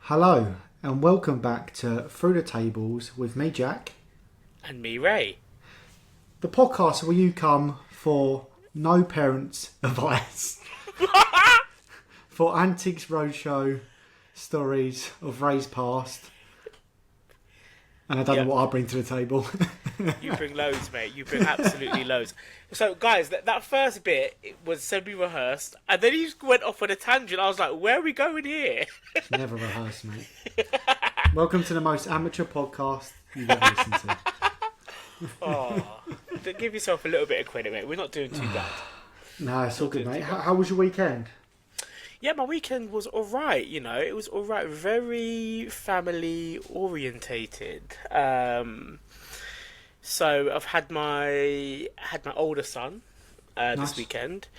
Hello, and welcome back to Through the Tables with me, Jack. And me, Ray. The podcast where you come for no parents' advice. For Antiques Roadshow stories of Ray's past. And I don't know what I bring to the table. You bring loads, mate. You bring absolutely loads. So, guys, that first bit was semi-rehearsed, and then he just went off on a tangent. I was like, where are we going here? It's never rehearsed, mate. Welcome to the most amateur podcast you've ever listened to. Oh, give yourself a little bit of credit, mate. We're not doing too bad. No, it's all good, mate. How was your weekend? Yeah, my weekend was alright, you know. It was alright. Very family orientated. So I've had my older son Nice. this weekend.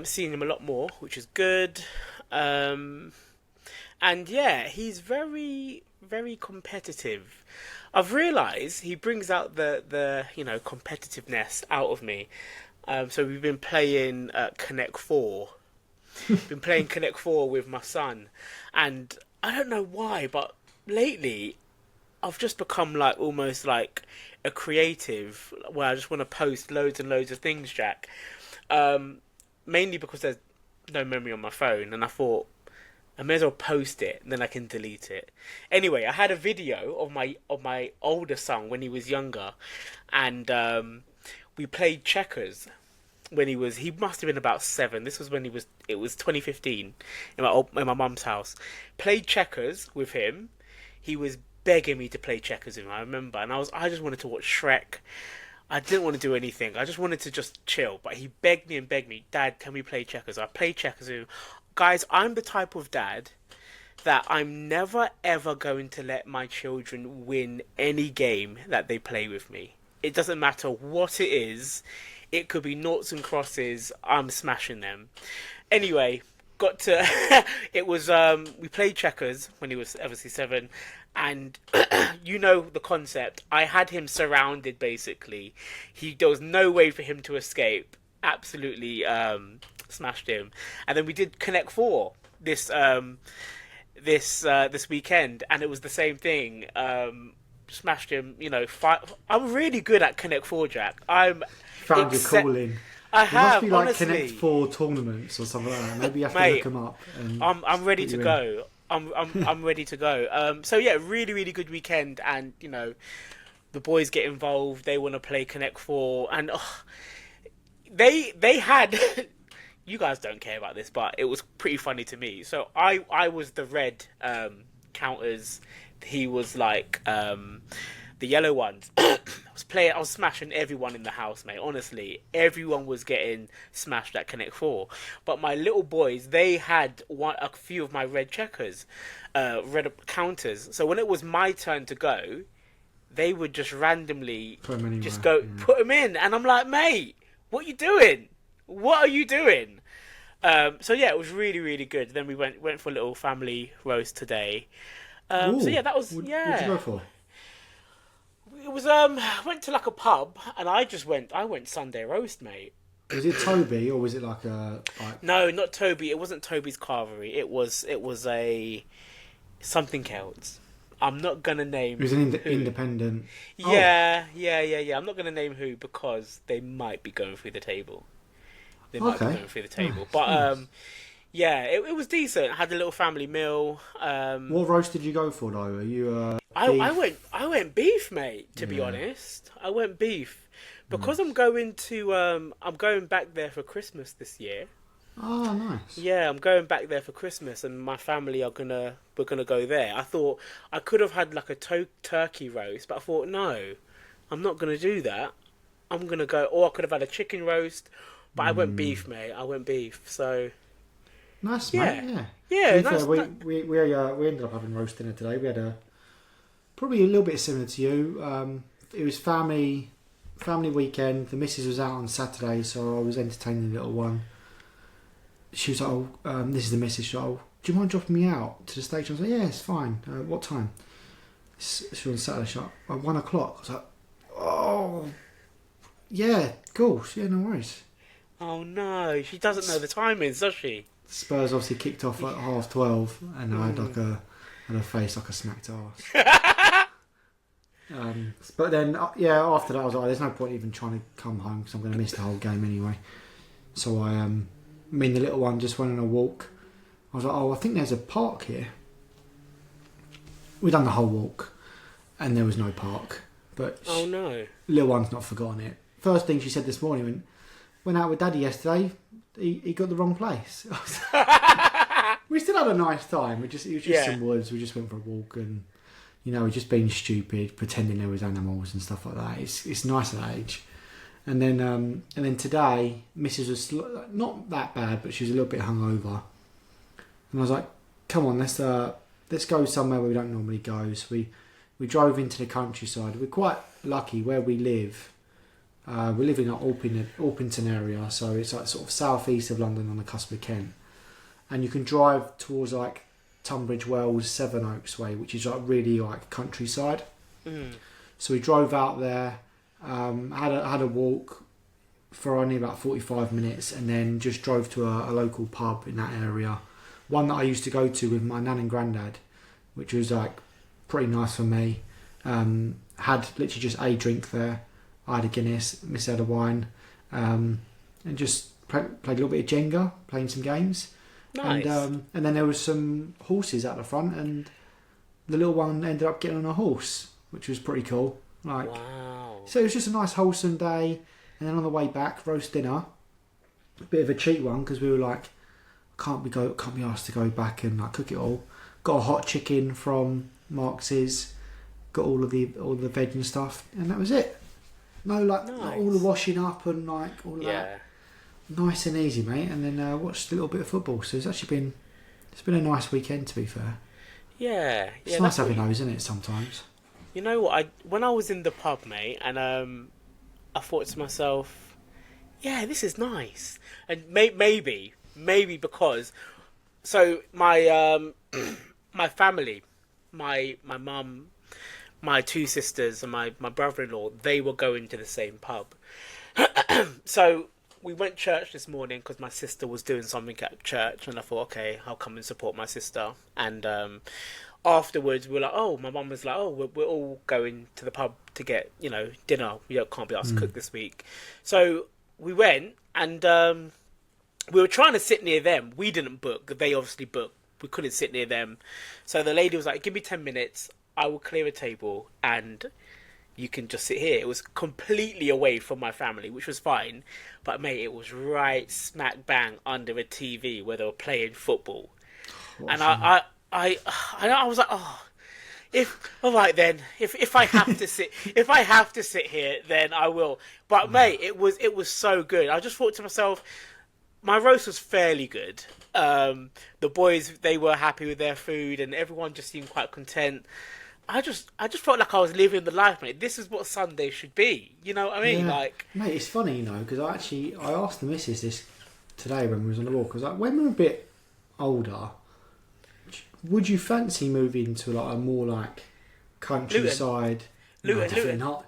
Seeing him a lot more, which is good. And yeah, he's very, very competitive. I've realised he brings out the competitiveness out of me. So we've been playing Connect 4. Been playing Connect 4 with my son, and I don't know why, but lately I've just become like almost like a creative where I just want to post loads and loads of things, Jack. Mainly because there's no memory on my phone, and I thought I may as well post it, and then I can delete it. Anyway, I had a video of my older son when he was younger, and we played checkers. When he must have been about 7. This was when it was 2015 in my mum's house. Played checkers with him. He was begging me to play checkers with him, I remember. And I just wanted to watch Shrek. I didn't want to do anything. I just wanted to just chill. But he begged me, Dad, can we play checkers? I played checkers with him. Guys, I'm the type of dad that I'm never ever going to let my children win any game that they play with me. It doesn't matter what it is. It could be noughts and crosses. I'm smashing them. Anyway, it was, we played checkers when he was obviously 7. And you know the concept. I had him surrounded, basically. There was no way for him to escape. Absolutely smashed him. And then we did Connect 4 this weekend. And it was the same thing. Smashed him, I'm really good at Connect 4, Jack. Found your calling. I have, must be like honestly. Connect 4 tournaments or something like that. Maybe you have to look them up. And I'm ready to go. I'm ready to go. So yeah, really, really good weekend, and the boys get involved. They want to play Connect 4, and they had. You guys don't care about this, but it was pretty funny to me. So I was the red counters. He was like the yellow ones. I was smashing everyone in the house, mate. Honestly, everyone was getting smashed at Connect 4. But my little boys, they had a few of my red checkers, red counters. So when it was my turn to go, they would just randomly put them in, and I'm like, mate, what are you doing? What are you doing? So yeah, it was really, really good. Then we went for a little family roast today. So yeah, that was What'd you go for? It was I went to like a pub, and I went Sunday roast, mate. Was it Toby or was it like a No, not Toby. It wasn't Toby's Carvery. It was a something else. I'm not gonna name. It was an independent. Yeah. I'm not gonna name who because they might be going through the table. Nice. But yeah, it was decent. I had a little family meal. What roast did you go for though? Are you I went beef, mate, to be honest. I went beef. Because I'm going back there for Christmas this year. Oh, nice. Yeah, I'm going back there for Christmas, and my family we're gonna go there. I thought I could have had like a turkey roast, but I thought no, I'm not gonna do that. I'm gonna go, or I could have had a chicken roast, but I went beef, mate. I went beef, so nice, yeah. mate. Yeah, nice. nice. We ended up having roast dinner today. We had probably a little bit similar to you. It was family weekend. The missus was out on Saturday, so I was entertaining the little one. She was like, this is the missus. She was like, do you mind dropping me out to the station? I was like, yeah, it's fine. What time? She was on Saturday. She was like, 1 o'clock. I was like, oh, yeah, cool. Yeah, no worries. Oh no, she doesn't know the timings, does she? Spurs obviously kicked off at 12:30, and I had like and her face like a smacked arse. But then, after that I was like, there's no point even trying to come home because I'm going to miss the whole game anyway. So me and the little one just went on a walk. I was like, I think there's a park here. We done the whole walk and there was no park. But oh no, little one's not forgotten it. First thing she said this morning, went out with Daddy yesterday, he got the wrong place. We still had a nice time. It was just some woods. We just went for a walk and, we just being stupid, pretending there was animals and stuff like that. It's nice at that age. And then today, Mrs. was not that bad, but she was a little bit hungover. And I was like, come on, let's go somewhere where we don't normally go. So we drove into the countryside. We're quite lucky where we live. We live in Orpington area, so it's like sort of southeast of London on the cusp of Kent. And you can drive towards like Tunbridge Wells, Sevenoaks way, which is like really like countryside. Mm. So we drove out there, had a walk for only about 45 minutes, and then just drove to a local pub in that area. One that I used to go to with my nan and granddad, which was like pretty nice for me. Had literally just a drink there. I had a Guinness, Miss had a wine, and just played a little bit of Jenga, playing some games. Nice. And then there was some horses at the front, and the little one ended up getting on a horse, which was pretty cool. Wow. So it was just a nice wholesome day. And then on the way back, roast dinner, a bit of a cheat one because we were like, can't be asked to go back and like cook it all. Got a hot chicken from Marx's, got all the veg and stuff, and that was it. No, like all the washing up and like all that. Nice and easy, mate. And then watched a little bit of football. So it's been a nice weekend, to be fair. Yeah, it's nice having those, isn't it? Sometimes. You know what? When I was in the pub, mate, and I thought to myself, yeah, this is nice, and maybe because so my my family, my mum, my two sisters, and my brother-in-law, they were going to the same pub. So we went to church this morning because my sister was doing something at church, and I thought, okay, I'll come and support my sister. And afterwards, we were like, my mum was like, we're all going to the pub to get dinner. We can't be asked to cook this week. So we went, and we were trying to sit near them. We didn't book. They obviously booked. We couldn't sit near them. So the lady was like, give me 10 minutes. I will clear a table and you can just sit here. It was completely away from my family, which was fine. But, mate, it was right smack bang under a TV where they were playing football. And I was like, all right then. If I have to sit here, then I will. But, mate, it was so good. I just thought to myself, my roast was fairly good. The boys, they were happy with their food, and everyone just seemed quite content. I just felt like I was living the life, mate. This is what Sunday should be. You know what I mean? Yeah. Mate, it's funny, because I asked the missus this today when we was on the walk. I was like, when we're a bit older, would you fancy moving to like a more like countryside? Luton. Definitely not.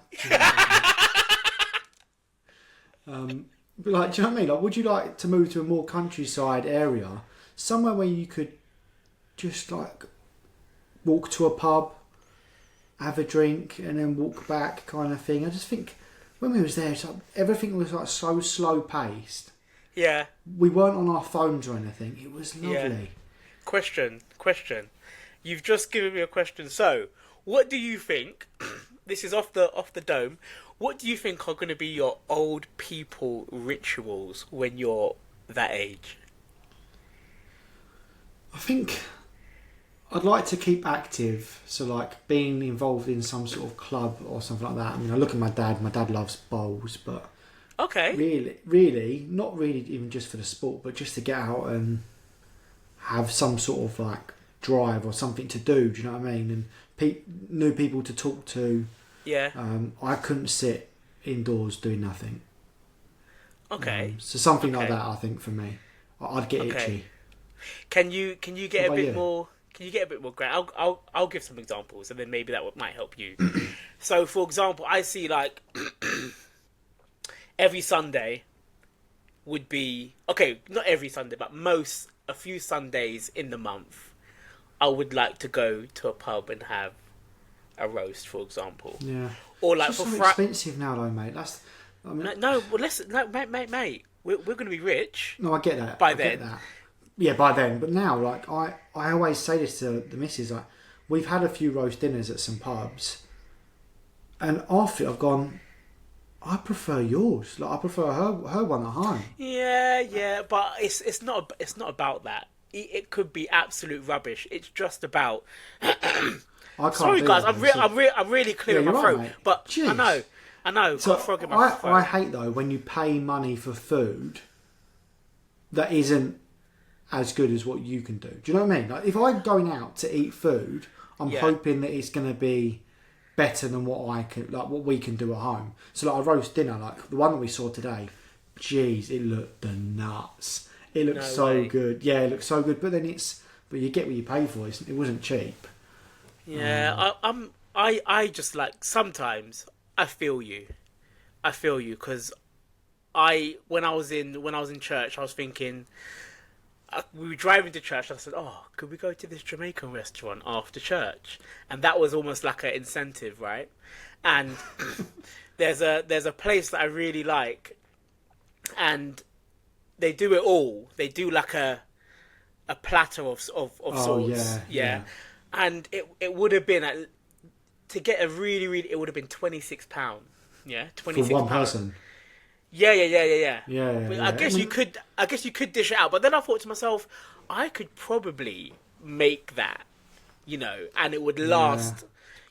But like, do you know what I mean? Like, would you like to move to a more countryside area, somewhere where you could just like walk to a pub, have a drink, and then walk back, kind of thing? I just think when we was there, it's like, everything was like so slow paced. Yeah. We weren't on our phones or anything. It was lovely. Yeah. Question. You've just given me a question. So, what do you think? This is off the dome. What do you think are going to be your old people rituals when you're that age? I think I'd like to keep active, so like being involved in some sort of club or something like that. I mean, I look at my dad. My dad loves bowls, but okay, really, not really even just for the sport, but just to get out and have some sort of like drive or something to do. Do you know what I mean? And new people to talk to. Yeah. I couldn't sit indoors doing nothing. Okay. So something like that, I think, for me, I'd get itchy. Can you get a bit more? Can you get a bit more grand? I'll give some examples, and then maybe that might help you. So, for example, I see like every Sunday would be not every Sunday, but a few Sundays in the month, I would like to go to a pub and have a roast, for example. Yeah. Or like it's just for so expensive now, though, mate. No, well, listen, no, mate. We're going to be rich. No, I get that. By I then. get that. Yeah, by then. But now, like, I always say this to the missus, like, we've had a few roast dinners at some pubs, and after it, I've gone, I prefer yours. Like, I prefer her one at home. Yeah, but it's not about that. It could be absolute rubbish. It's just about. Sorry, guys. I'm really clearing my throat. Right, but jeez. I know. So frog in my throat. I hate though when you pay money for food that isn't as good as what you can do. Do you know what I mean? Like if I'm going out to eat food, I'm hoping that it's going to be better than what we can do at home. So like a roast dinner, like the one that we saw today, jeez, it looked the nuts. It looked so good. Yeah, it looked so good. But then you get what you pay for. It wasn't cheap. Yeah, I just like sometimes I feel you because when I was in church I was thinking we were driving to church and I said, oh, could we go to this Jamaican restaurant after church? And that was almost like an incentive, right? And there's a place that I really like, and they do it all. They do like a platter of sorts. Yeah. And it would have been to get a really it would have been £26. Yeah, £26 for one person. Yeah. Yeah. I guess you could dish it out, but then I thought to myself, I could probably make that, and it would last.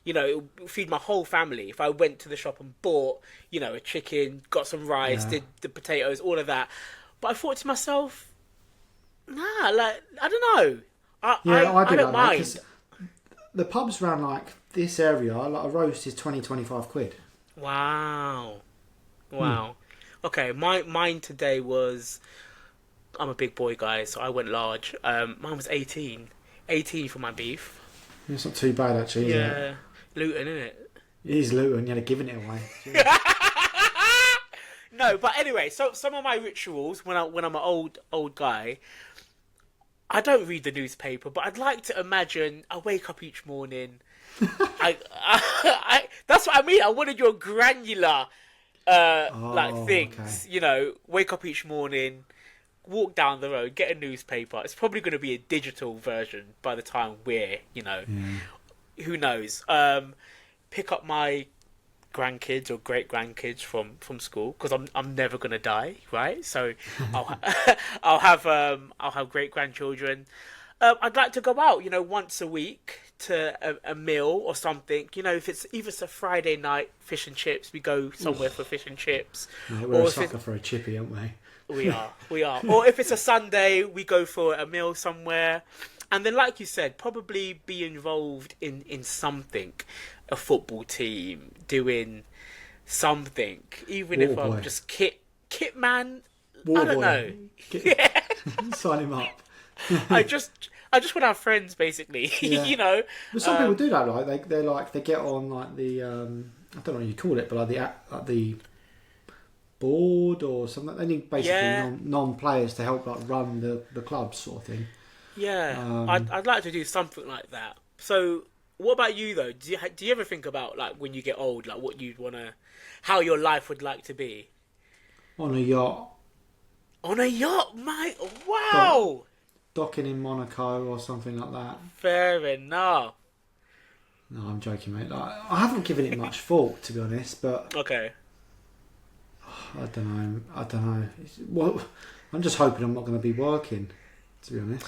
It would feed my whole family if I went to the shop and bought, a chicken, got some rice, did the potatoes, all of that. But I thought to myself, nah, like I don't know. I don't mind. The pubs around like this area, like a roast is 20-25 quid. Wow. Okay, mine today was. I'm a big boy guy, so I went large. Mine was 18 for my beef. It's not too bad actually. Is it? Luton, isn't it? It is Luton. You're giving it away. No, but anyway, so some of my rituals when I'm an old guy. I don't read the newspaper, but I'd like to imagine I wake up each morning. That's what I mean. I wanted your granular, things. Okay. Wake up each morning, walk down the road, get a newspaper. It's probably going to be a digital version by the time we're, who knows? Pick up my grandkids or great grandkids from school because I'm never gonna die, right? So I'll have great grandchildren. I'd like to go out, once a week to a meal or something. If it's a Friday night fish and chips, we go somewhere for fish and chips. Mate, we're a sucker for a chippy, aren't we? We are. Or if it's a Sunday, we go for a meal somewhere. And then, like you said, probably be involved in something. A football team, doing something. Even if I'm just kit man. I don't know. Sign him up. I just want to have friends, basically. Yeah. But some people do that, like they get on like the I don't know what you call it, but like the board or something. They need basically non-players to help like run the club sort of thing. Yeah, I'd like to do something like that. So, what about you though? Do you ever think about like when you get old, like what you'd wanna, how your life would like to be? On a yacht. On a yacht, mate. Wow. Docking in Monaco or something like that. Fair enough. No, I'm joking, mate. Like, I haven't given it much thought, to be honest, but okay. I don't know. Well, I'm just hoping I'm not going to be working, to be honest.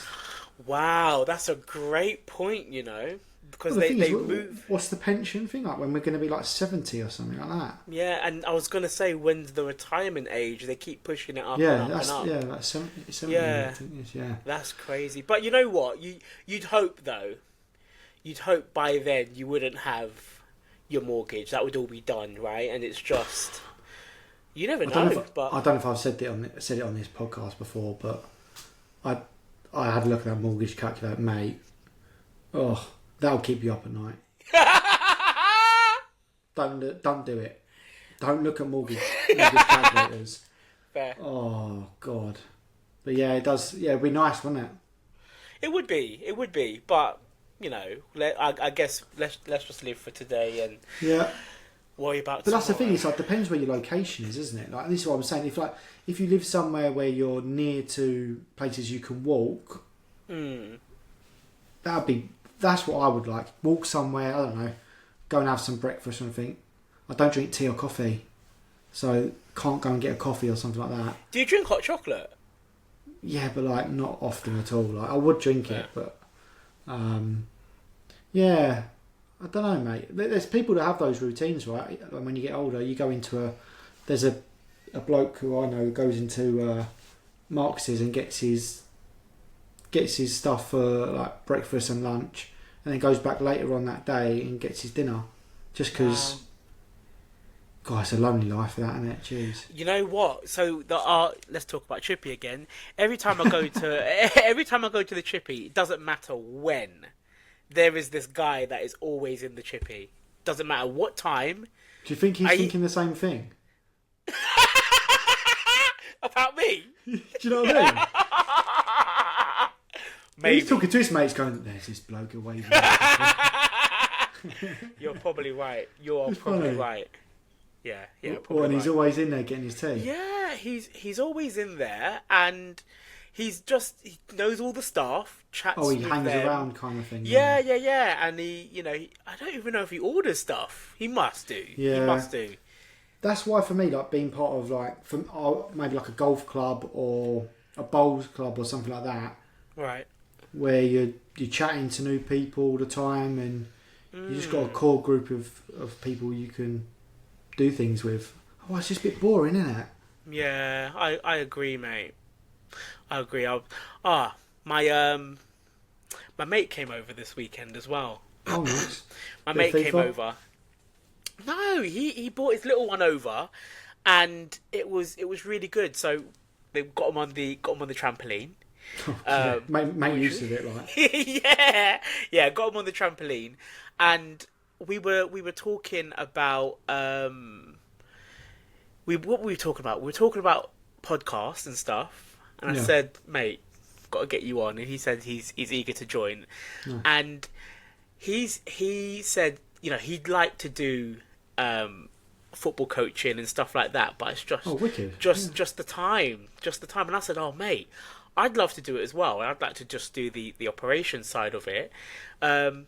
Wow, that's a great point, because they move. What's the pension thing like when we're going to be like 70 or something like that? Yeah, and I was going to say when's the retirement age? They keep pushing it up and up. Yeah, like 70 yeah. I think it is, yeah. That's crazy. But you know what? You'd hope though. You'd hope by then you wouldn't have your mortgage. That would all be done, right? And it's just you never know. I don't know if I've said it on this podcast before, but I had a look at that mortgage calculator, mate. Oh, that'll keep you up at night. Don't do it. Don't look at mortgage calculators. Fair. Oh God. But yeah, it does. Yeah, it'd be nice, wouldn't it? It would be. But I guess let's just live for today and worry about. But tomorrow. that's the thing. It's like depends where your location is, isn't it? Like this is what I'm saying. If you live somewhere where you're near to places you can walk, that's what I would like. Walk somewhere. I don't know. Go and have some breakfast or something. I don't drink tea or coffee, so can't go and get a coffee or something like that. Do you drink hot chocolate? Yeah, but like not often at all. Like I would drink it, but yeah, I don't know, mate. There's people that have those routines, right? Like when you get older, you go into there's a bloke who I know who goes into Marx's and gets his stuff for like breakfast and lunch, and then goes back later on that day and gets his dinner, just because. God, it's a lonely life for that, isn't it? Jeez. You know what? So let's talk about Chippy again. Every time I go to the Chippy, it doesn't matter when. There is this guy that is always in the Chippy. Doesn't matter what time. Do you think he's thinking the same thing? About me? Do you know what I mean? Maybe. He's talking to his mates going, there's this bloke away. You're probably right. You're probably right. Yeah, probably and he's always in there getting his tea. Yeah, he's always in there, and he knows all the staff. Chats. Oh, he with hangs them. around, kind of thing. Yeah, and I don't even know if he orders stuff. He must do. Yeah, he must do. That's why for me, like being part of maybe like a golf club or a bowls club or something like that, right? Where you're chatting to new people all the time, and you just got a core group of people you can do things with. Oh, it's just a bit boring, isn't it? Yeah, I agree, mate. I agree. My mate came over this weekend as well. Oh, nice. My mate came over. No, he brought his little one over, and it was really good. So they got him on the trampoline. Make use of it, right? yeah, got him on the trampoline, and we were talking about what were we talking about? We were talking about podcasts and stuff, and I said, "Mate, got to get you on," and he said he's eager to join, and he said he'd like to do football coaching and stuff like that, but it's just the time, and I said, "Oh, mate, I'd love to do it as well. I'd like to just do the operation side of it, but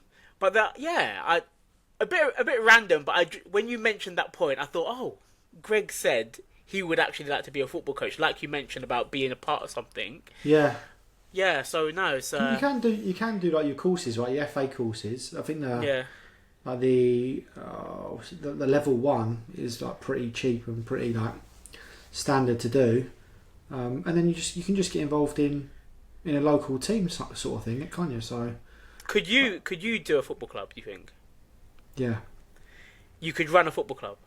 a bit random, but when you mentioned that point, I thought, oh, Greg said he would actually like to be a football coach, like you mentioned about being a part of something. Yeah. Yeah. So no, it's you can do like your courses, right? Your FA courses. I think like the level 1 is like pretty cheap and pretty like standard to do, and then you can just get involved in a local team sort of thing, can't you? So could you do a football club? Do you think? Yeah. You could run a football club.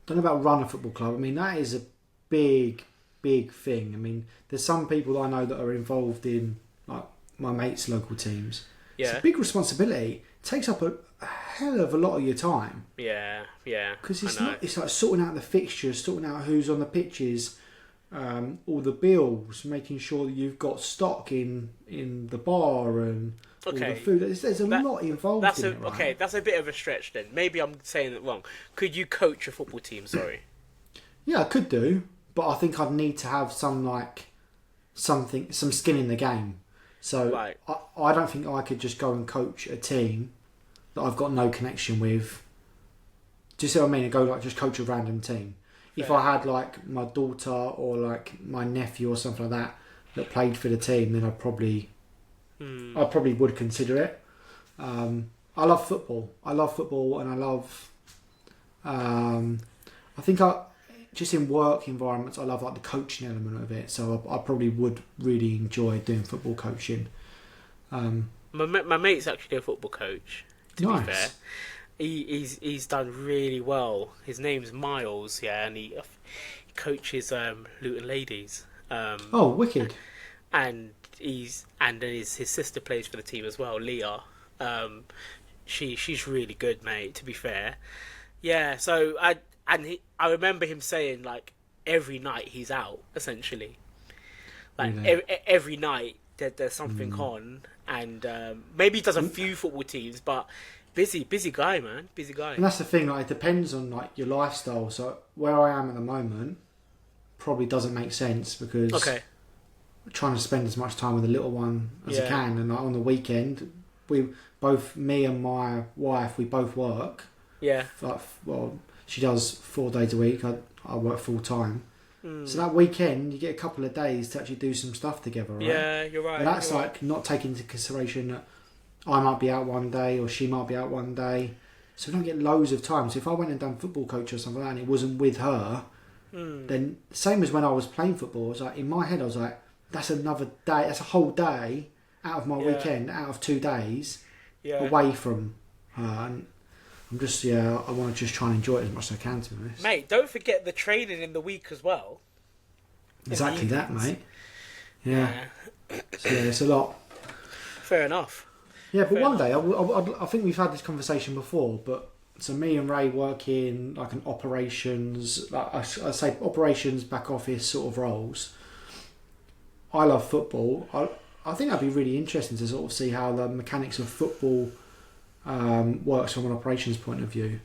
Don't know about run a football club. I mean, that is a big thing. I mean, there's some people I know that are involved in like my mates' local teams. Yeah. It's a big responsibility. It takes up a hell of a lot of your time. Yeah. Because it's like sorting out the fixtures, sorting out who's on the pitches, all the bills, making sure that you've got stock in the bar and all the food. There's a lot involved in it, right? Okay, that's a bit of a stretch then. Maybe I'm saying it wrong. Could you coach a football team? Sorry. Yeah, I could do, but I think I'd need to have some skin in the game. So I don't think I could just go and coach a team that I've got no connection with. Do you see what I mean? And go just coach a random team. Fair. If I had like my daughter or like my nephew or something like that played for the team, then I probably would consider it. I love football. And I love. I think just in work environments, I love like the coaching element of it. So I probably would really enjoy doing football coaching. My mate's actually a football coach. To be fair, he's done really well. His name's Miles, and he coaches Luton Ladies. Wicked! And his sister plays for the team as well, Leah. She's really good, mate. To be fair, yeah. So I remember him saying like every night he's out essentially, like every night there's something on, and maybe he does a few football teams, but busy guy, man, busy guy. And that's the thing, like, it depends on like your lifestyle. So where I am at the moment probably doesn't make sense because I'm trying to spend as much time with the little one as I can, and like, on the weekend, me and my wife, we both work. Yeah. Like, well, she does 4 days a week. I work full time. So that weekend, you get a couple of days to actually do some stuff together, right? Yeah, you're right. And that's like not taking into consideration that I might be out one day or she might be out one day. So we don't get loads of time. So if I went and done football coach or something like that and it wasn't with her, then same as when I was playing football, I was like, in my head I was like, that's another day, that's a whole day out of my weekend, out of 2 days away from her. And I'm just, I want to just try and enjoy it as much as I can, to be honest. Mate, don't forget the training in the week as well. Exactly that, mate. Yeah. So, it's a lot. Fair enough. Yeah, but one day, I think we've had this conversation before, but so me and Ray work in like an operations, like I say operations, back office sort of roles. I love football. I think that'd be really interesting to sort of see how the mechanics of football works from an operations point of view.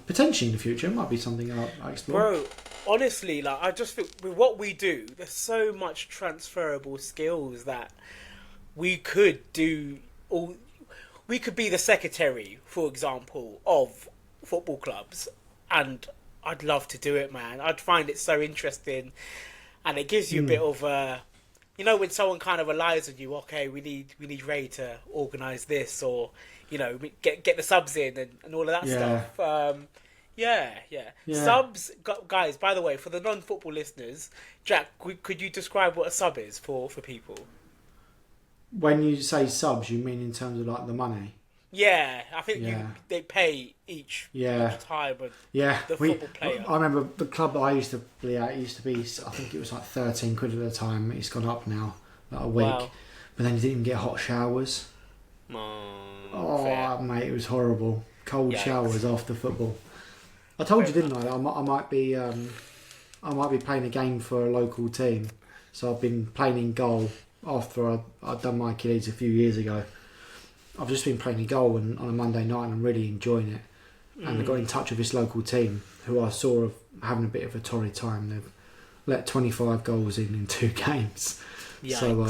Potentially in the future, it might be something I explore. Bro, honestly, like I just feel with what we do, there's so much transferable skills that we could do. We could be the secretary, for example, of football clubs, and I'd love to do it, man. I'd find it so interesting, and it gives you a bit of when someone kind of relies on you. Okay, we need Ray to organise this, or get the subs in and all of that stuff. Subs, guys. By the way, for the non-football listeners, Jack, could you describe what a sub is for people? When you say subs, you mean in terms of like the money? Yeah, I think they pay each time. The football player. I remember the club that I used to play at used to be, I think it was like 13 quid at a time. It's gone up now, like a week. Wow. But then you didn't even get hot showers. Fair. Mate, it was horrible. Cold showers after football. I told you, didn't I? I might be playing a game for a local team. So I've been playing in goal after I'd done my Achilles a few years ago. I've just been playing in goal on a Monday night and I'm really enjoying it. And I got in touch with this local team who I saw having a bit of a torrid time. They've let 25 goals in 2 games. Yikes. So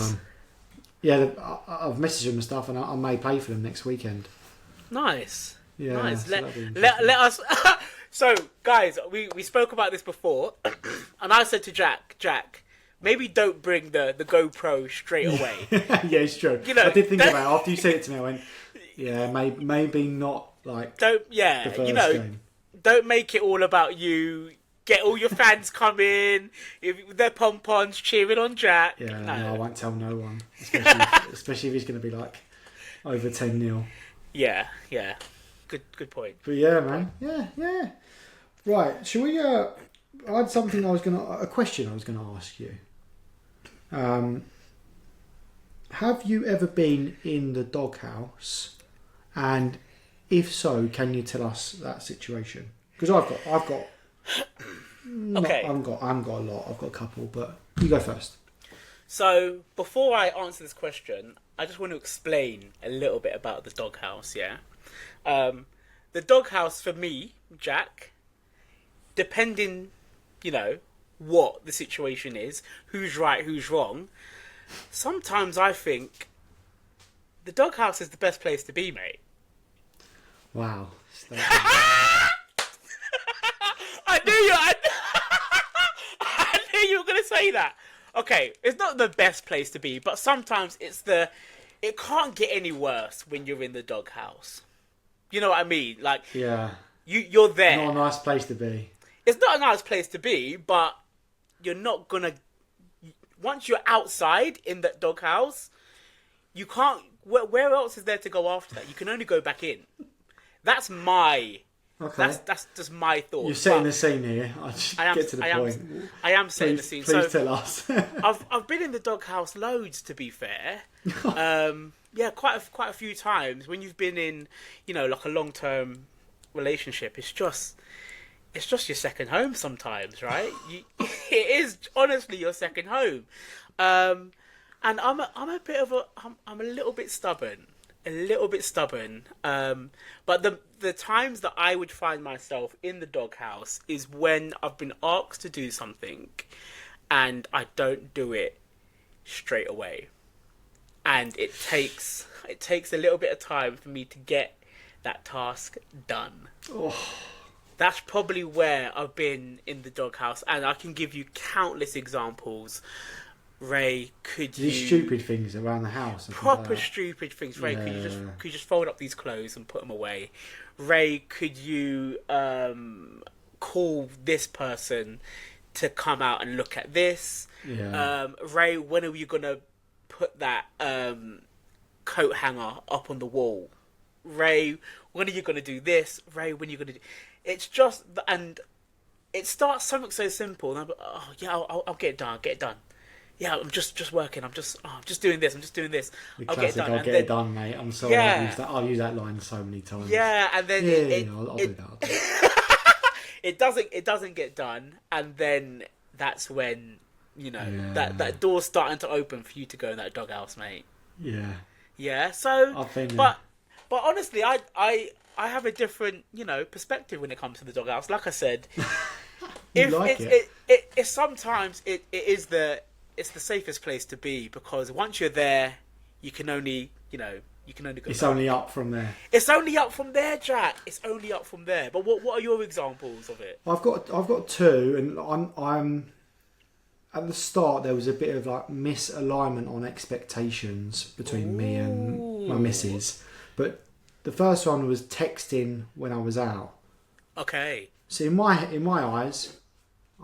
I've messaged them and stuff, and I may play for them next weekend. Nice. Yeah. Nice. Let us. So, guys, we spoke about this before, and I said to Jack, maybe don't bring the GoPro straight away. Yeah, it's true. I did think about it after you said it to me. I went, maybe not like. The first game. Don't make it all about you. Get all your fans coming with their pom-poms cheering on Jack. Yeah, no, I won't tell no one. Especially if he's going to be like over 10-0. Yeah. Good point. But yeah, man. Yeah. Right, shall we... I had something a question I was going to ask you. Have you ever been in the doghouse? And if so, can you tell us that situation? Because I've got... Okay. I haven't got a lot. I've got a couple, but you go first. So before I answer this question, I just want to explain a little bit about the doghouse. Yeah, the doghouse for me, Jack, depending, what the situation is, who's right, who's wrong. Sometimes I think the doghouse is the best place to be, mate. Wow. I knew you were going to say that. Okay, it's not the best place to be, but sometimes it can't get any worse when you're in the doghouse. You know what I mean? Like, you're there. Not a nice place to be. It's not a nice place to be, but you're not going to... Once you're outside in that doghouse, you can't... Where else is there to go after that? You can only go back in. That's my... Okay. That's just my thought. You're setting the scene here. Get to the point. I am setting the scene. Please tell us. I've been in the doghouse loads, to be fair. Quite a few times. When you've been in, like a long-term relationship, it's just your second home sometimes, right? It is honestly your second home. And I'm a little bit stubborn. A little bit stubborn. But the times that I would find myself in the doghouse is when I've been asked to do something and I don't do it straight away. And it takes a little bit of time for me to get that task done. Oh. That's probably where I've been in the doghouse, and I can give you countless examples. Ray, could you... These stupid things around the house. Proper stupid things. Ray, could you just fold up these clothes and put them away? Ray, could you call this person to come out and look at this? Yeah. Ray, when are you going to put that coat hanger up on the wall? Ray, when are you going to do this? Ray, when are you going to do... It's just... And it starts something so simple. And I'm like, oh, yeah, I'll get it done. I'll get it done. Yeah, I'm just working. I'm just doing this. I'm just doing this. I'll get it done. I'll get it done, mate. I'm sorry. Yeah. I've used that line so many times. Yeah, and then I'll do that. It doesn't get done, and then that's when that door's starting to open for you to go in that doghouse, mate. Yeah. Yeah. So, I've been but honestly, I have a different perspective when it comes to the doghouse. Like I said, if sometimes it is it's the safest place to be, because once you're there, you can only go. It's only up from there. It's only up from there, Jack. It's only up from there. But what are your examples of it? I've got two, and I'm at the start there was a bit of like misalignment on expectations between me and my missus. But the first one was texting when I was out. Okay. So in my eyes,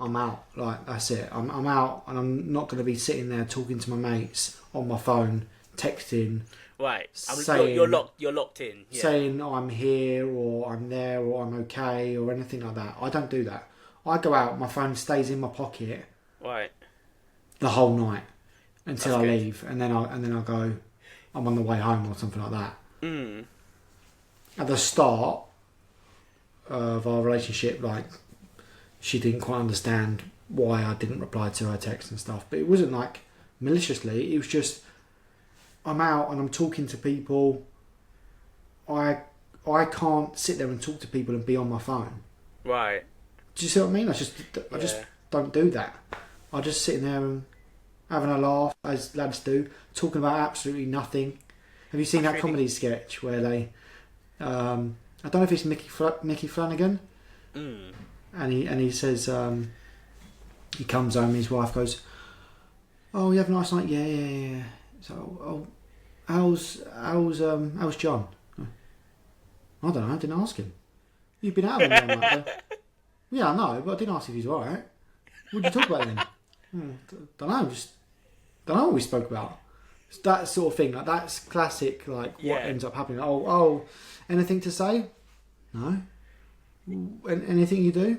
I'm out. Like, that's it. I'm out, and I'm not going to be sitting there talking to my mates on my phone, texting. Right. Saying, you're locked in. Yeah. Saying I'm here or I'm there or I'm okay or anything like that. I don't do that. I go out, my phone stays in my pocket. Right. The whole night until That's I good. leave, and then I go. I'm on the way home or something like that. Mm. At the start of our relationship, like, she didn't quite understand why I didn't reply to her text and stuff. But it wasn't like maliciously. It was just, I'm out and I'm talking to people. I can't sit there and talk to people and be on my phone. Right. Do you see what I mean? I just don't do that. I'm just sitting there and having a laugh, as lads do, talking about absolutely nothing. Have you seen that comedy sketch where they... I don't know if it's Mickey Flanagan. Mm. And he says, he comes home and his wife goes, "Oh, you have a nice night?" Yeah. So, how's John? I don't know, I didn't ask him. You've been out with him all night. Yeah, I know, but I didn't ask if he's alright. What did you talk about then? Don't know, don't know what we spoke about. It's that sort of thing, like, that's classic, like, what ends up happening. Oh, anything to say? No. Anything you do?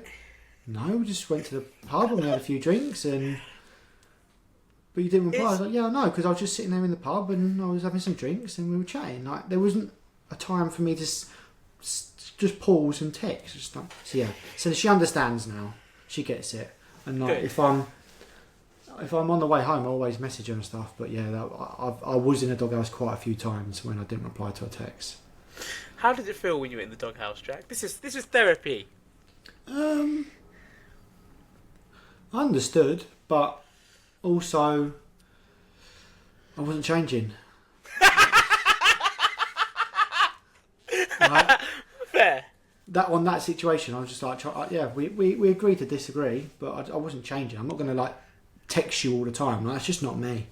No, we just went to the pub and we had a few drinks, but you didn't reply. I was like, yeah, no, because I was just sitting there in the pub and I was having some drinks and we were chatting. Like, there wasn't a time for me to just pause and text. So she understands now. She gets it. And like, if I'm on the way home, I always message her and stuff. But yeah, I was in a doghouse quite a few times when I didn't reply to a text. How did it feel when you were in the doghouse, Jack? This is therapy. I understood, but also I wasn't changing. Right? Fair. That situation, I was just like, we agreed to disagree, but I wasn't changing. I'm not going to like text you all the time. Like, that's just not me.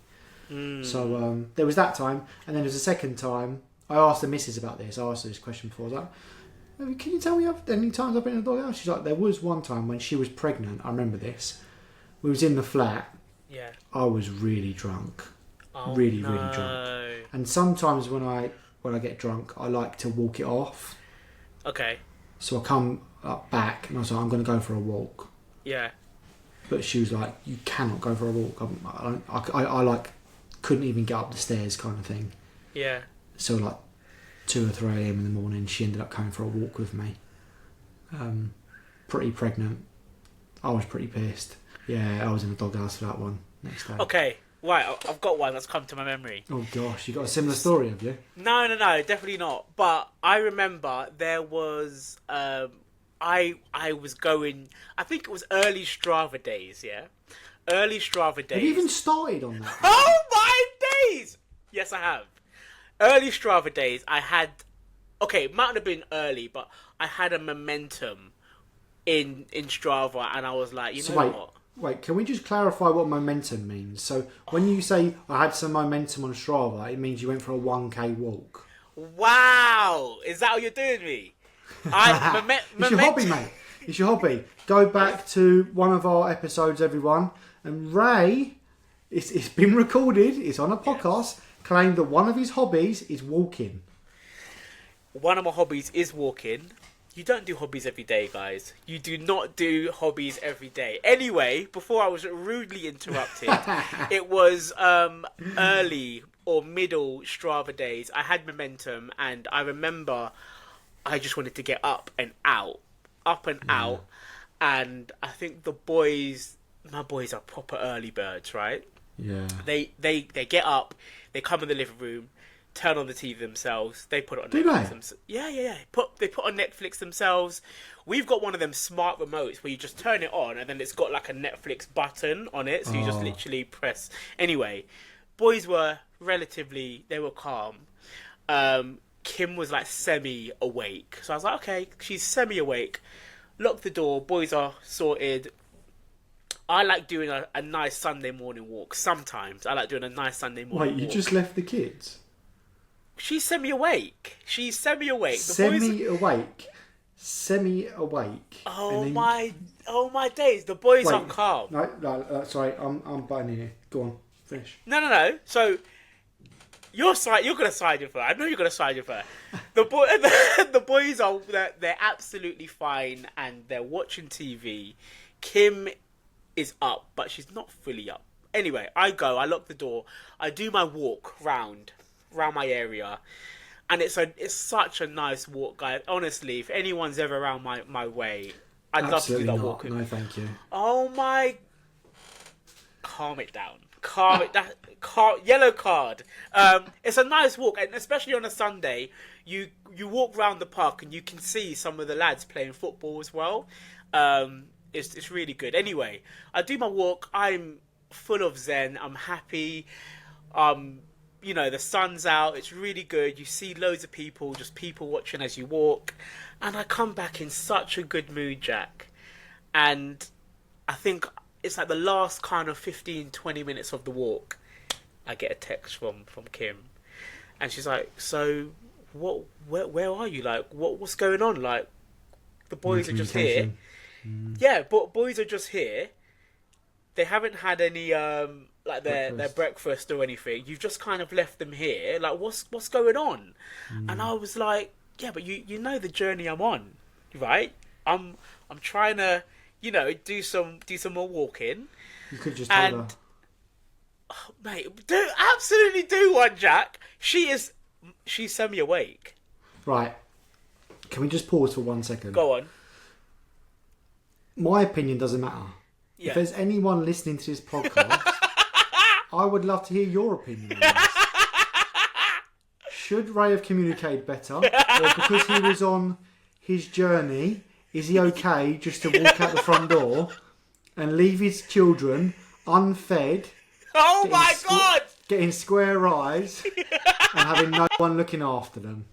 Mm. So there was that time, and then there was a second time. I asked the missus about this. I asked her this question before. I was like, "Can you tell me any times I've been in a doghouse?" She's like, "There was one time when she was pregnant. I remember this. We was in the flat. Yeah. I was really drunk, Oh, really no. drunk. And sometimes when I get drunk, I like to walk it off. Okay. So I come up back and I was like, I'm going to go for a walk. Yeah. But she was like, you cannot go for a walk. I like couldn't even get up the stairs, kind of thing. Yeah. So like 2 or 3 a.m. in the morning, she ended up coming for a walk with me. Pretty pregnant. I was pretty pissed. Yeah, I was in the doghouse for that one next day. Okay. Right, I've got one that's come to my memory. Oh gosh, you got a similar story, have you? No, definitely not. But I remember there was I was going. I think it was early Strava days. Yeah, early Strava days. Have you even started on that? Oh my days! Yes, I have. Early Strava days. I had. Okay, it might not have been early, but I had a momentum in Strava, and I was like, you know what? Wait, can we just clarify what momentum means? So when you say I had some momentum on Strava, it means you went for a 1K walk. Wow! Is that what you're doing, me? It's your hobby, mate. It's your hobby. Go back to one of our episodes, everyone. And Ray, it's been recorded. It's on a podcast. Claimed that one of his hobbies is walking. One of my hobbies is walking. You don't do hobbies every day, guys. You do not do hobbies every day. Anyway, before I was rudely interrupted, it was early or middle Strava days. I had momentum, and I remember I just wanted to get up and out. And I think my boys are proper early birds, right? Yeah. They get up, they come in the living room, turn on the TV themselves. They put it on Do Netflix. they? Yeah. They put on Netflix themselves. We've got one of them smart remotes where you just turn it on and then it's got like a Netflix button on it, so you just literally press. Anyway, boys were they were calm. Kim was like semi-awake, so I was like, okay, she's semi-awake. Lock the door. Boys are sorted. I like doing a nice Sunday morning walk. Sometimes I like doing a nice Sunday morning walk. Wait, you just left the kids? She's semi-awake. Semi-awake. Oh my days. The boys are calm. No, sorry, I'm butting in here. Go on, finish. No. So you're gonna side with her. I know you're gonna side with her. The boys are they're absolutely fine and they're watching TV. Kim is up, but she's not fully up. Anyway, I lock the door, I do my walk round my area, and it's such a nice walk, guys. Honestly, if anyone's ever around my way, I'd love to do that walk. No, thank you. Oh my! Calm it down. Yellow card. It's a nice walk, and especially on a Sunday, you walk around the park and you can see some of the lads playing football as well. It's really good. Anyway, I do my walk. I'm full of zen. I'm happy. The sun's out. It's really good. You see loads of people watching as you walk. And I come back in such a good mood, Jack. And I think it's like the last kind of 15, 20 minutes of the walk, I get a text from Kim. And she's like, so where are you? Like, what's going on? Like, the boys are just here. Yeah, but boys are just here. They haven't had any their breakfast or anything. You've just kind of left them here. Like, what's going on? And I was like, yeah, but you know the journey I'm on, right? I'm trying to, do some more walking. You could just tell her. Oh, mate, absolutely do one, Jack. She's semi-awake. Right. Can we just pause for 1 second? Go on. My opinion doesn't matter. Yeah. If there's anyone listening to this podcast, I would love to hear your opinion on this. Should Ray have communicated better? Or because he was on his journey, is he okay just to walk out the front door and leave his children unfed? Oh my God! Getting square eyes and having no one looking after them.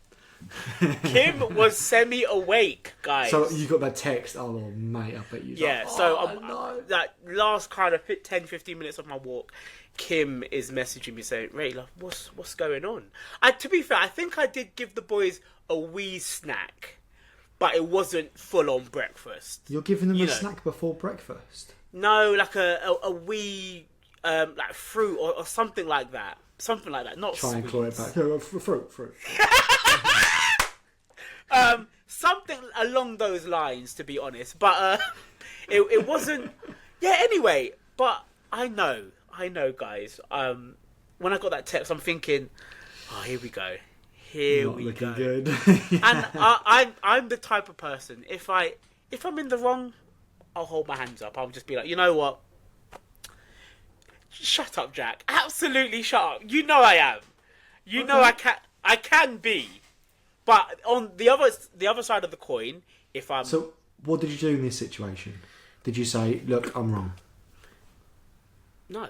Kim was semi-awake, guys. So you got that text. Oh, mate, I bet you. Yeah, like, no. That last kind of 10-15 minutes of my walk, Kim is messaging me saying, Ray, love, what's going on? To be fair, I think I did give the boys a wee snack, but it wasn't full-on breakfast. You're giving them a snack before breakfast? No, like a wee like fruit or something like that. Something like that, not Try sweets. and claw it back. Fruit. Something along those lines, to be honest. But it wasn't. Yeah. Anyway, but I know, guys. When I got that text, I'm thinking, oh, here we go. Not looking good. And I'm the type of person. If I'm in the wrong, I'll hold my hands up. I'll just be like, you know what? Shut up, Jack. Absolutely shut up. You know I am. You know I can be. But on the other side of the coin, if I'm... So, what did you do in this situation? Did you say, look, I'm wrong? No.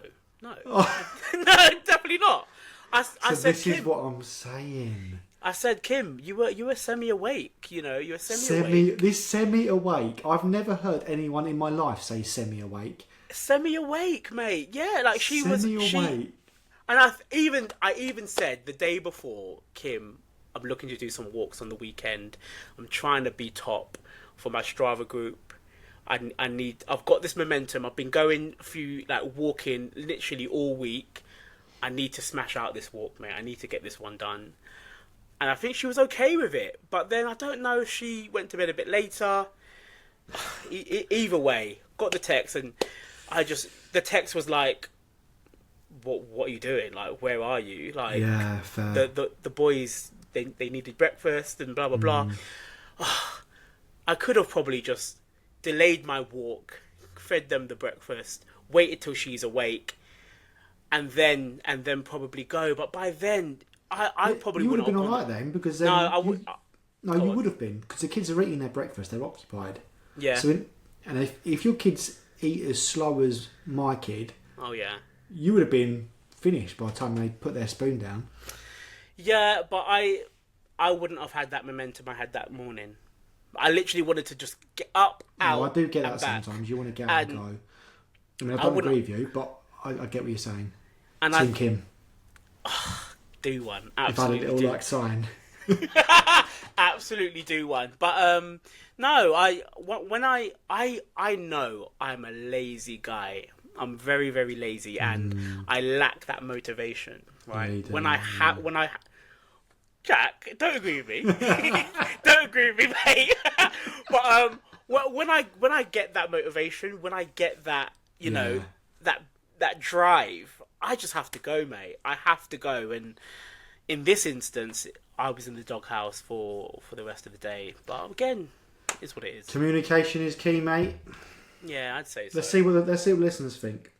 Oh. No, definitely not. I said, this Kim, is what I'm saying. I said, Kim, you were semi-awake, you know, you were semi-awake. Semi-awake. I've never heard anyone in my life say semi-awake. Semi-awake, mate. Yeah, like she was... Semi-awake. And I even said the day before, Kim, I'm looking to do some walks on the weekend. I'm trying to be top for my Strava group. I've got this momentum. I've been walking literally all week. I need to smash out this walk, mate. I need to get this one done. And I think she was okay with it. But then I don't know if she went to bed a bit later. Either way, got the text and the text was like, what are you doing? Like, where are you? Like, yeah, fair. The boys, they needed breakfast and blah, blah, blah. I could have probably just delayed my walk, fed them the breakfast, waited till she's awake, and then probably go. But by then, I probably you would wouldn't have been have all right then, because then you would have been, because the kids are eating their breakfast, they're occupied. Yeah. So if your kids eat as slow as my kid, oh yeah, you would have been finished by the time they put their spoon down. Yeah, but I wouldn't have had that momentum I had that morning. I literally wanted to just get up, out. No, I do get that back. sometimes. You want to get out and go. I mean, I don't agree with you, but I get what you're saying. And Team Kim. Do one. If Absolutely. I had a little sign. Absolutely do one. But no, when I know I'm a lazy guy. I'm very, very lazy, and I lack that motivation. Right? Yeah, Jack, don't agree with me. Don't agree with me, mate. But when I get that motivation, when I get that, you know, that drive, I just have to go, mate. I have to go. And in this instance, I was in the doghouse for the rest of the day. But again, it's what it is. Communication is key, mate. Yeah, I'd say so. Let's see what listeners think.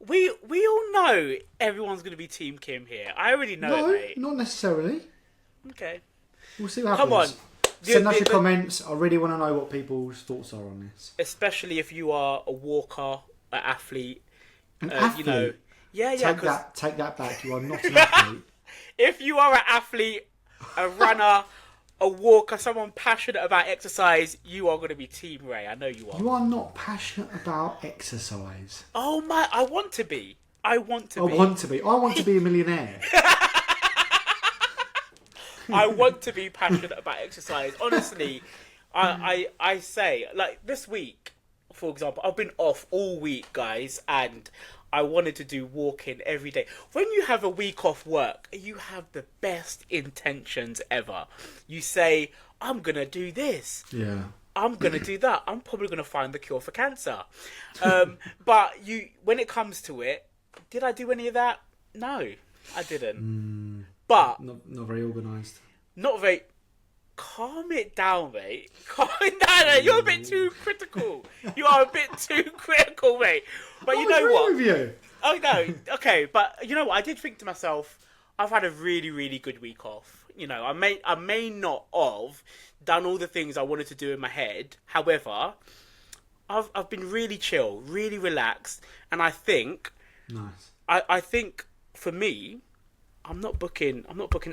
We all know everyone's going to be Team Kim here. I already know it, mate. No, not necessarily. Okay. We'll see what happens. Come on. Send us your comments. I really want to know what people's thoughts are on this. Especially if you are a walker, an athlete. An athlete? You know, Take that back. You are not an athlete. If you are an athlete, a runner, a walker, someone passionate about exercise, you are going to be Team Raeh. I know you are. You are not passionate about exercise. Oh my! I want to be. I want to be a millionaire. I want to be passionate about exercise. Honestly, I say, like, this week, for example, I've been off all week, guys, and I wanted to do walking every day. When you have a week off work, you have the best intentions ever. You say, I'm going to do this. Yeah. I'm going to do that. I'm probably going to find the cure for cancer. But when it comes to it, did I do any of that? No, I didn't. But not very organised. Not very. Calm it down, mate. Calm it down. You're a bit too critical. You are a bit too critical, mate. But you know what? With you. Oh no. Okay, but you know what? I did think to myself, I've had a really, really good week off. You know, I may not have done all the things I wanted to do in my head. However, I've been really chill, really relaxed, and I think nice. I think for me, I'm not booking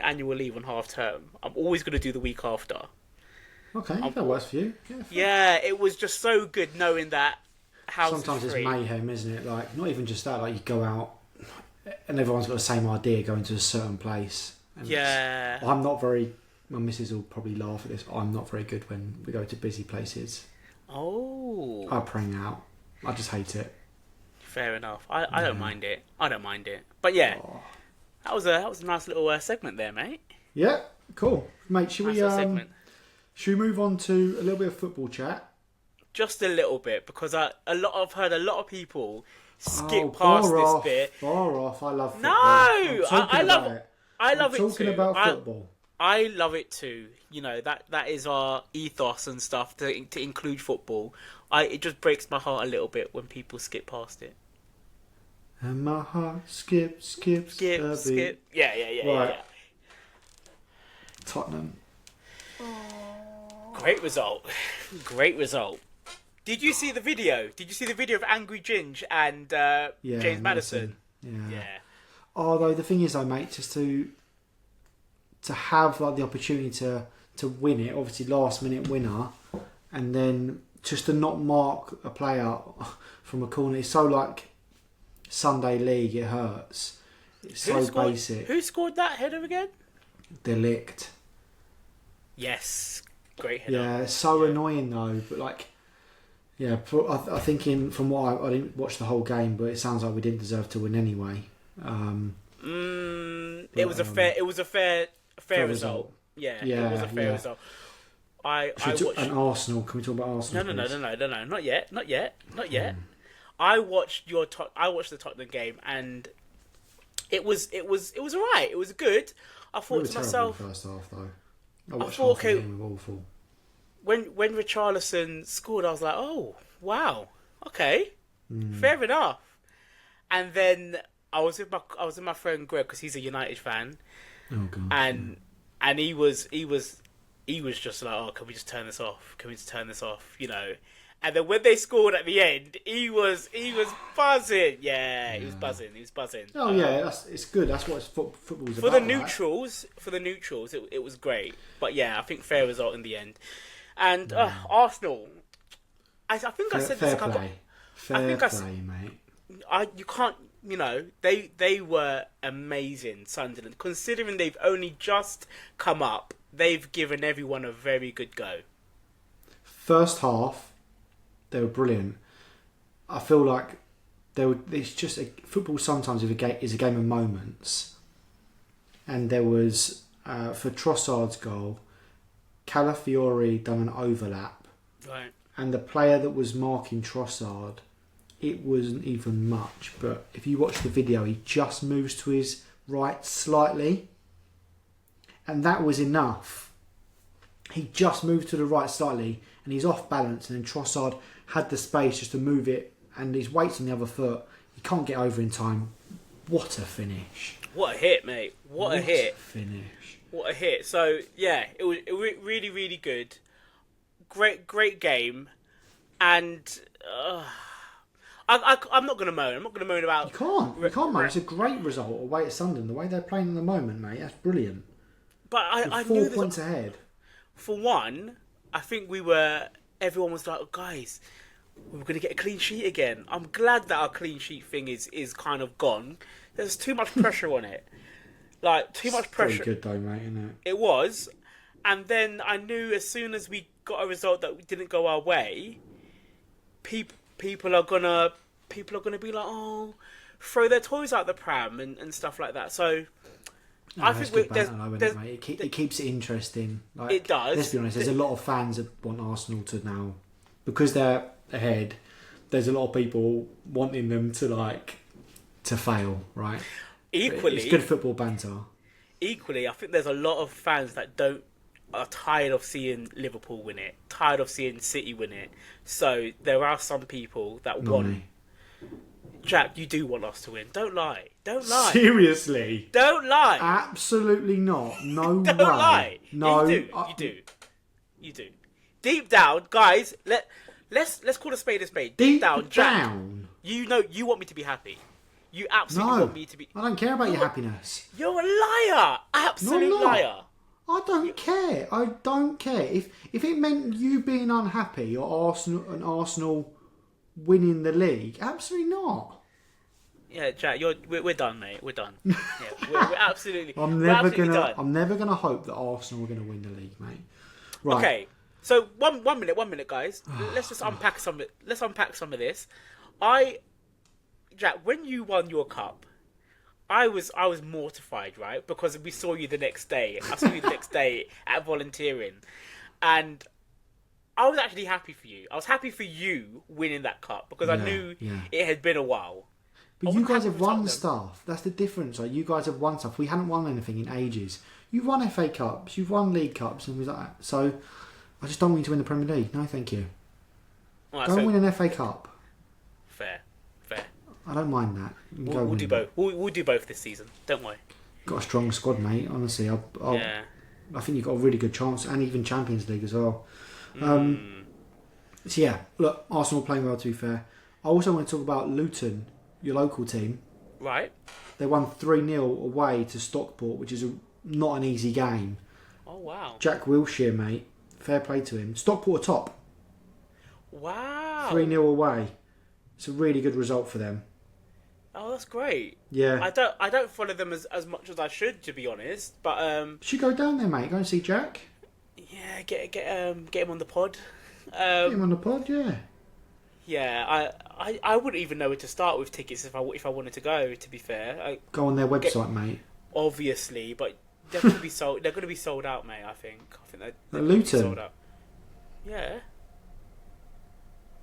annual leave on half term. I'm always going to do the week after. Okay, that works for you. Yeah, it was just so good knowing that house sometimes is free. It's mayhem, isn't it? Like, not even just that, like you go out and everyone's got the same idea, going to a certain place. And yeah. I'm not very, my missus will probably laugh at this, but I'm not very good when we go to busy places. Oh. I prang out. I just hate it. Fair enough. I don't mind it. But yeah. Oh. That was a nice little segment there, mate. Yeah, cool, mate. Should we move on to a little bit of football chat? Just a little bit, because I've heard a lot of people skip past this bit. Far off. I love football. No, I love it. I love it too. Talking about football. I love it too. You know, that is our ethos and stuff to include football. It just breaks my heart a little bit when people skip past it. And my heart skips a beat. Skip. Yeah. Right. Tottenham. Great result. Did you see the video? Did you see the video of Angry Ginge and James Maddison? Yeah. Although the thing is, though, mate, just to have like the opportunity to win it, obviously last minute winner, and then just to not mark a player from a corner, it's so like Sunday League. It hurts. It's basic. Who scored that header again? Delict. Yes, great header. Yeah, it's so annoying though. But like, yeah, I think from what I didn't watch the whole game, but it sounds like we didn't deserve to win anyway. It was a fair result. Yeah, it was a fair result. I watched Arsenal. Can we talk about Arsenal? No, not yet. I watched the Tottenham game, and it was alright. It was good. I thought to myself, first half though. I thought, okay, awful. When Richarlison scored, I was like, oh wow, okay, fair enough. And then I was with my friend Greg, because he's a United fan. Oh god. And he was just like, oh, can we just turn this off? You know. And then when they scored at the end, he was buzzing. Yeah, he was buzzing. Oh yeah, it's good. That's what football's about. For the neutrals, it was great. But yeah, I think fair result in the end. And Arsenal, I think I said this a couple. Fair play, mate. You can't. You know, they were amazing, Sunderland. Considering they've only just come up, they've given everyone a very good go. First half, they were brilliant. I feel like it's just football sometimes is a game of moments. And there was, for Trossard's goal, Calafiori done an overlap. Right. And the player that was marking Trossard, it wasn't even much, but if you watch the video, he just moves to his right slightly, and that was enough. He just moved to the right slightly, and he's off balance, and then Trossard had the space just to move it, and his weight's on the other foot. He can't get over in time. What a finish. What a hit, mate. What a hit. Finish. What a hit. So, yeah, it was really, really good. Great game, and I'm not going to moan. I'm not going to moan about... You can't moan. It's a great result away at Sunderland. The way they're playing at the moment, mate, that's brilliant. But I knew knew this... 4 points ahead. For one, I think everyone was like, oh, guys, we're going to get a clean sheet again. I'm glad that our clean sheet thing is kind of gone. There's too much pressure on it. Like, too much pressure. Pretty good though, mate, isn't it? It was. And then I knew as soon as we got a result that didn't go our way, people are gonna be like, oh, throw their toys out the pram and stuff like that. So I think it keeps it interesting. Like, it does. Let's be honest. There's a lot of fans that want Arsenal to now, because they're ahead. There's a lot of people wanting them to fail, right? Equally, it's good football banter. Equally, I think there's a lot of fans that are tired of seeing Liverpool win it, tired of seeing City win it. So there are some people that want... Jack, you do want us to win. Don't lie. Seriously? Don't lie. Absolutely not. No way. Don't lie. No. You do. Deep down, guys, let's call a spade a spade. Deep down, Jack, you know you want me to be happy. You absolutely want me to be... I don't care about your happiness. You're a liar. Absolute liar. I don't care. I don't care. If it meant you being unhappy or Arsenal winning the league, absolutely not. Yeah, Jack, we're done, mate. We're done. Yeah, we're absolutely. I'm never gonna hope that Arsenal are gonna win the league, mate. Right. Okay. So one minute, guys. Let's just unpack some. Let's unpack some of this. Jack, when you won your cup, I was mortified, right? Because we saw you the next day. I saw you the next day at volunteering, and I was actually happy for you. I was happy for you winning that cup because I knew it had been a while. But you guys have won stuff. That's the difference. Like, you guys have won stuff. We hadn't won anything in ages. You've won FA Cups. You've won League Cups and things like that. So I just don't want you to win the Premier League. No, thank you. Right, Go and win an FA Cup. Fair. I don't mind that. We'll do both. We'll do both this season. Don't worry. Got a strong squad, mate. Honestly, I think you've got a really good chance, and even Champions League as well. So yeah, look, Arsenal playing well. To be fair, I also want to talk about Luton, your local team. Right. They won 3-0 away to Stockport, which is not an easy game. Oh wow. Jack Wilshere, mate. Fair play to him. Stockport are top. Wow. 3-0 away. It's a really good result for them. Oh, that's great. Yeah. I don't follow them as much as I should, to be honest. But should go down there, mate. Go and see Jack. Yeah, get him on the pod. Get him on the pod, yeah. Yeah, I wouldn't even know where to start with tickets if I wanted to go. To be fair, go on their website, mate. Obviously, but they're going to be sold. They're going to be sold out, mate. I think they're Luton. Be sold out. Yeah.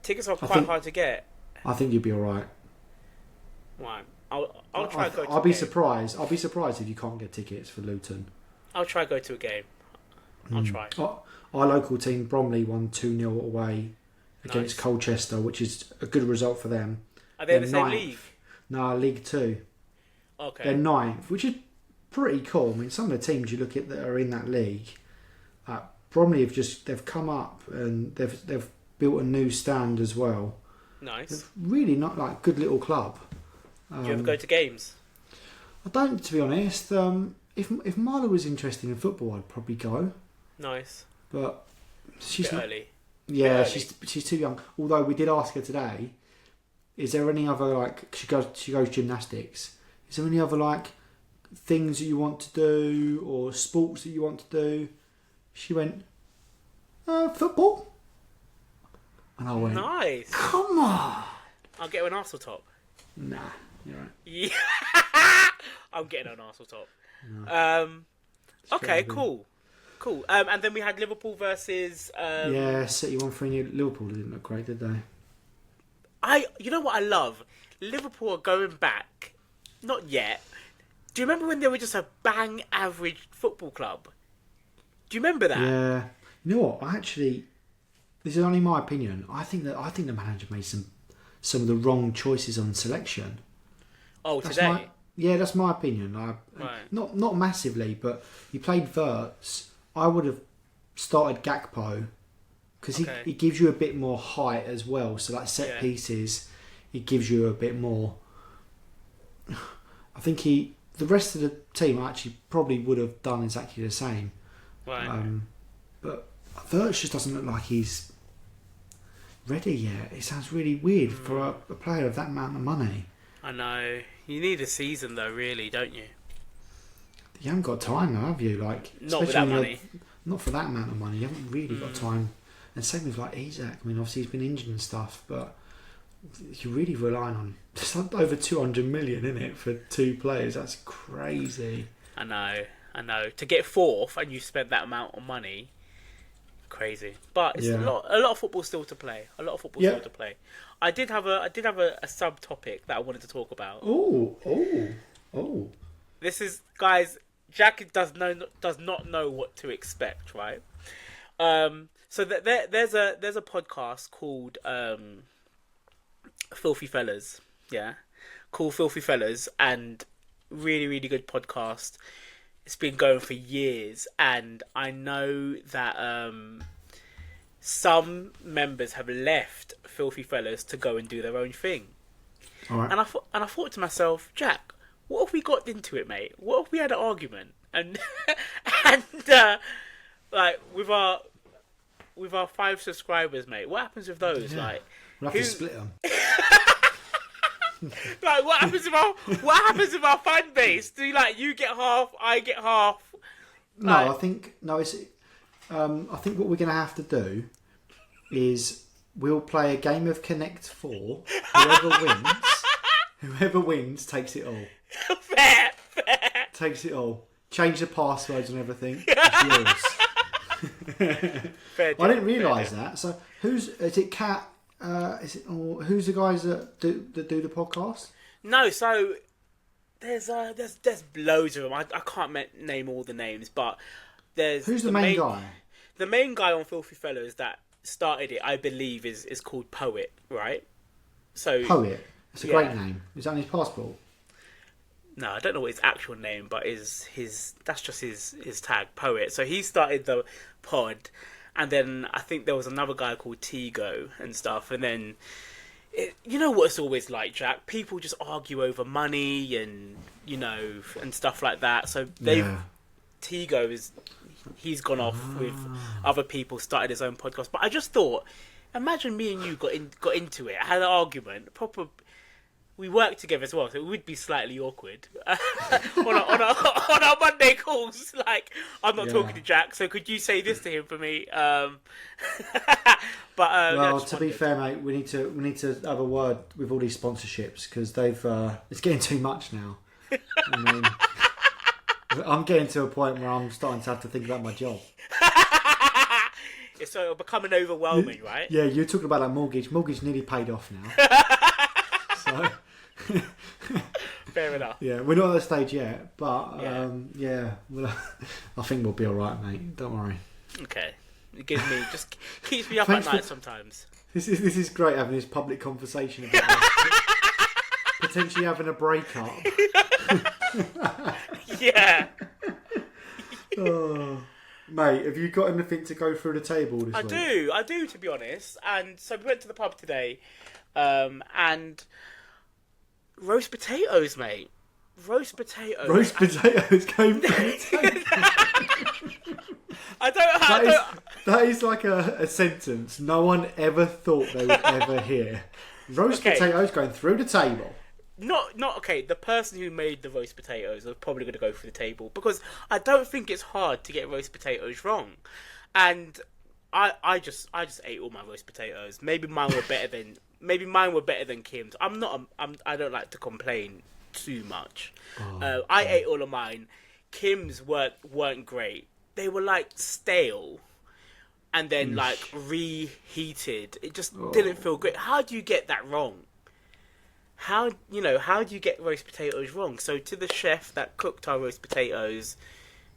Tickets are quite hard to get. I think you'll be all right. Right. I'll try to go to I'll be surprised. I'll be surprised if you can't get tickets for Luton. I'll try to go to a game. I'll try. Our local team, Bromley, won 2-0 away against Colchester, which is a good result for them. Are they in the same league? No, League 2. Okay. They're 9th, which is pretty cool. I mean, some of the teams you look at that are in that league, Bromley they've come up and they've built a new stand as well. Nice. They're really not like good little club. Do you ever go to games? I don't, to be honest. If Marla was interested in football, I'd probably go. Nice. But she's not early. Yeah, she's too young. Although we did ask her today, is there any other like she goes gymnastics? Is there any other like things that you want to do or sports that you want to do? She went, football. And I went, nice. Come on. I'll get an Arsenal top. Nah, you're right. Yeah. I'm getting an Arsenal top. No. Okay, cool. And then we had Liverpool versus. City won 3-0. Liverpool didn't look great, did they? You know what I love? Liverpool are going back. Not yet. Do you remember when they were just a bang average football club? Do you remember that? Yeah. You know what? This is only my opinion. I think the manager made some of the wrong choices on selection. Oh, today. That's my opinion. Right. Not massively, but he played Wirtz. I would have started Gakpo because he gives you a bit more height as well. So like set pieces, he gives you a bit more. I think the rest of the team actually probably would have done exactly the same. Right. But Wirtz just doesn't look like he's ready yet. It sounds really weird for a player of that amount of money. I know. You need a season though, really, don't you? You haven't got time, though, have you? Like, not with that money. Not for that amount of money. You haven't really got time. And same with like Isaac. I mean, obviously he's been injured and stuff, but you're really relying on it's like over 200 million, isn't it, for 2 players? That's crazy. I know. To get 4th and you spent that amount of money, crazy. But it's a lot of football still to play. Still to play. I did have a subtopic that I wanted to talk about. Oh. This is, guys, Jack does not know what to expect, right? So there's a podcast called Filthy Fellas, yeah, called Filthy Fellas, and really, really good podcast. It's been going for years, and I know that some members have left Filthy Fellas to go and do their own thing. All right. And I thought to myself, Jack, what if we got into it, mate? What if we had an argument and like with our 5 subscribers, mate? What happens with those? Yeah. Like, we'll have to split them. Like, what happens with our fan base? Do you get half, I get half? No, I think what we're going to have to do is we'll play a game of Connect 4. Whoever wins takes it all. Fair. Takes it all. Change the passwords and everything. It's yours. Fair I didn't realise that. So is it Kat? Who's the guys that do the podcast? No, so there's loads of them. I can't name all the names, but who's the main guy? The main guy on Filthy Fellows that started it, I believe, is called Poet, right? So Poet. It's a great name. Is that on his passport? No, I don't know what his actual name, but that's just his tag, Poet. So he started the pod, and then I think there was another guy called Tigo and stuff, and then you know what it's always like, Jack. People just argue over money and and stuff like that. So Tigo he's gone off with other people, started his own podcast. But I just thought, imagine me and you got into it, had an argument, we work together as well, so it would be slightly awkward on our Monday calls. Like, I'm not talking to Jack, so could you say this to him for me? Well, to be fair, mate, we need to have a word with all these sponsorships because it's getting too much now. I mean, I'm getting to a point where I'm starting to have to think about my job. It's sort of becoming overwhelming, right? Yeah, you're talking about that mortgage. Mortgage nearly paid off now. So. Fair enough. Yeah, we're not at that stage yet, but well, I think we'll be all right, mate. Don't worry. Okay, it just keeps me up at night sometimes. This is great having this public conversation about this. Potentially having a breakup. Yeah. Oh, mate, have you got anything to go through the table this week? I do, to be honest. And so we went to the pub today, and roast potatoes, mate. Roast potatoes. Roast potatoes came from the table. That is like a sentence no one ever thought they would ever hear. Roast potatoes going through the table. Not okay. The person who made the roast potatoes are probably going to go through the table because I don't think it's hard to get roast potatoes wrong, and I just ate all my roast potatoes. Maybe mine were better than Kim's. I don't like to complain too much. I ate all of mine. Kim's weren't great. They were like stale, and then like reheated. It just didn't feel great. How do you get that wrong? How do you get roast potatoes wrong? So to the chef that cooked our roast potatoes,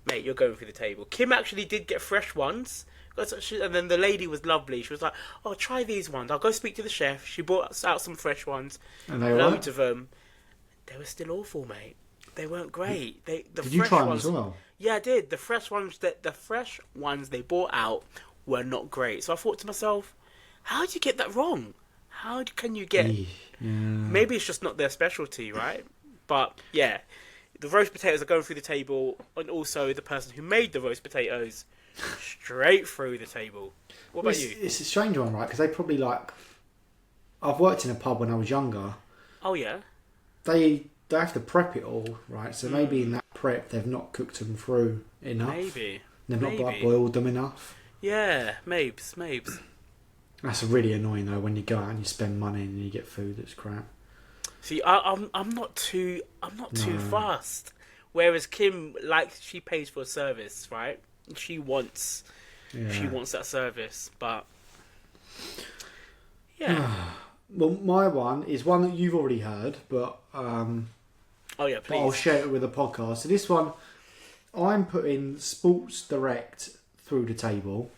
mate, you're going through the table. Kim actually did get fresh ones. And then the lady was lovely. She was like, "Oh, try these ones. I'll go speak to the chef." She brought out some fresh ones. And they loads of them. They were still awful, mate. They weren't great. Did you try them as well? Yeah, I did. The fresh ones they brought out were not great. So I thought to myself, how do you get that wrong? How can you get? Yeah. Maybe it's just not their specialty, right? But yeah, the roast potatoes are going through the table, and also the person who made the roast potatoes. Straight through the table. What about you? It's a strange one, right? Because they probably I've worked in a pub when I was younger. Oh yeah. They have to prep it all, right? So maybe in that prep they've not cooked them through enough. Maybe. They've not boiled them enough. Yeah, maybe. That's really annoying though when you go out and you spend money and you get food that's crap. See, I'm not too fast. Whereas Kim, she pays for a service, right? She wants that service, but yeah. Well, my one is one that you've already heard, but oh yeah, please. But I'll share it with the podcast. So this one, I'm putting Sports Direct through the table,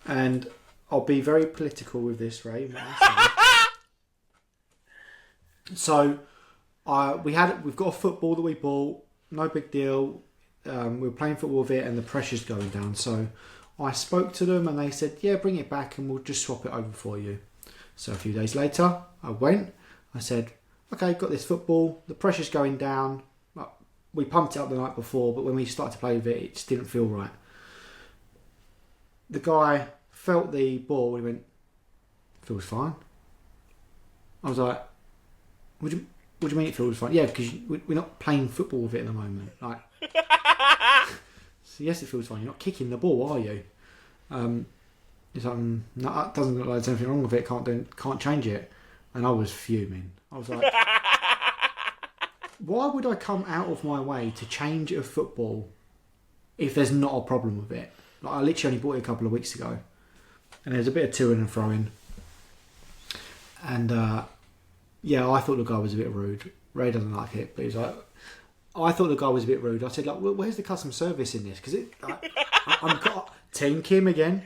and I'll be very political with this, Ray. So, we've got a football that we bought. No big deal. We were playing football with it and the pressure's going down, so I spoke to them and they said, yeah, bring it back and we'll just swap it over for you. So a few days later I said, okay, got this football, the pressure's going down, we pumped it up the night before, but when we started to play with it just didn't feel right. The guy felt the ball and he went, feels fine. I was like, what do you mean it feels fine? Yeah, because we're not playing football with it at the moment. So yes, it feels fine. You're not kicking the ball, are you? He's like, no, that doesn't look like there's anything wrong with it. Can't change it. And I was fuming. I was like, why would I come out of my way to change a football if there's not a problem with it? I literally only bought it a couple of weeks ago, and there's a bit of to and fro-in. And I thought the guy was a bit rude. Ray doesn't like it, but he's like, I thought the guy was a bit rude. I said, well, where's the customer service in this? Because I'm Team Kim again,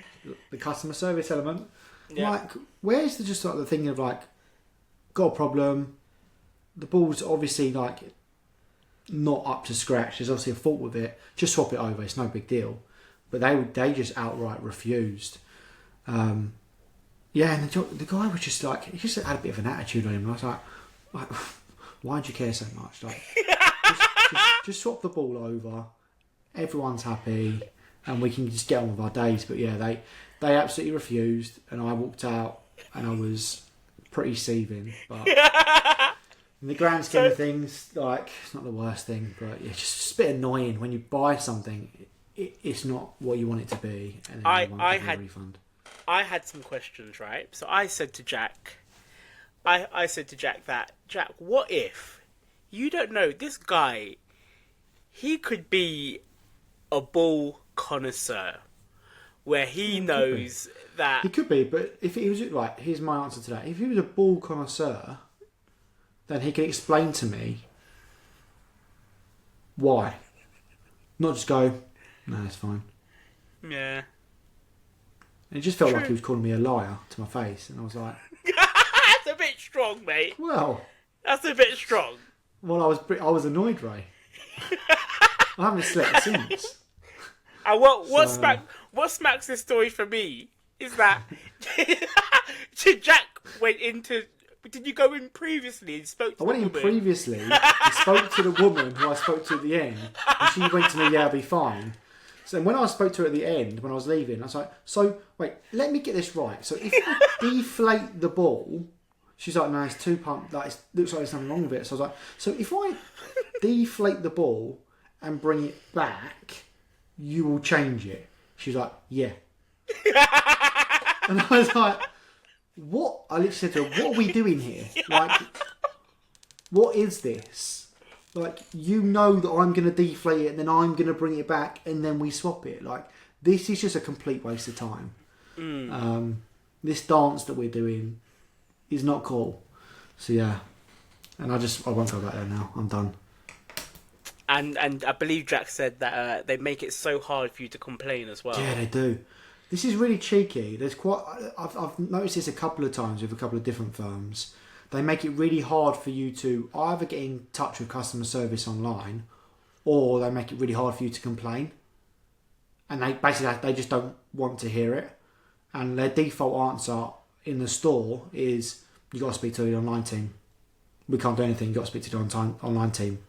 the customer service element. Yeah. Where's the thing of got a problem. The ball's obviously like not up to scratch. There's obviously a fault with it. Just swap it over. It's no big deal. But they just outright refused. And the guy was just like, he just had a bit of an attitude on him. And I was like, why do you care so much? Like, just swap the ball over. Everyone's happy, and we can just get on with our days. But yeah, they absolutely refused, and I walked out, and I was pretty seething. But in the grand scheme of things, like, it's not the worst thing. But yeah, just a bit annoying when you buy something, it's not what you want it to be, and then I had a refund. I had some questions, right? So I said to Jack, I said to Jack that, Jack, what if you don't know this guy? He could be a ball connoisseur, where he knows that he could be. But if he was right, here's my answer to that. If he was a ball connoisseur, then he can explain to me why. Not just go, no, it's fine. Yeah. It just felt like he was calling me a liar to my face, and I was like, "That's a bit strong, mate." Well, that's a bit strong. Well, I was annoyed, Ray. I haven't slept since. And what smacks this story for me is that Jack went into. Did you go in previously and spoke to the woman? I went in previously and spoke to the woman who I spoke to at the end, and she went to me, "Yeah, I'll be fine." So when I spoke to her at the end, when I was leaving, I was like, "So wait, let me get this right. So if I deflate the ball," she's like, "No, it's too pumped. Like, it looks like there's something wrong with it." So I was like, "So if I deflate the ball and bring it back, you will change it?" She's like, "Yeah." And I was like, "What?" I literally said to her, "What are we doing here? Like, what is this? Like, you know that I'm going to deflate it and then I'm going to bring it back and then we swap it. Like, this is just a complete waste of time. This dance that we're doing is not cool." So yeah, and I won't go back there now. I'm done. And I believe Jack said that they make it so hard for you to complain as well. Yeah, they do. This is really cheeky. I've noticed this a couple of times with a couple of different firms. They make it really hard for you to either get in touch with customer service online, or they make it really hard for you to complain. And they just don't want to hear it. And their default answer in the store is, "You got to speak to the online team. We can't do anything. You got to speak to the online team."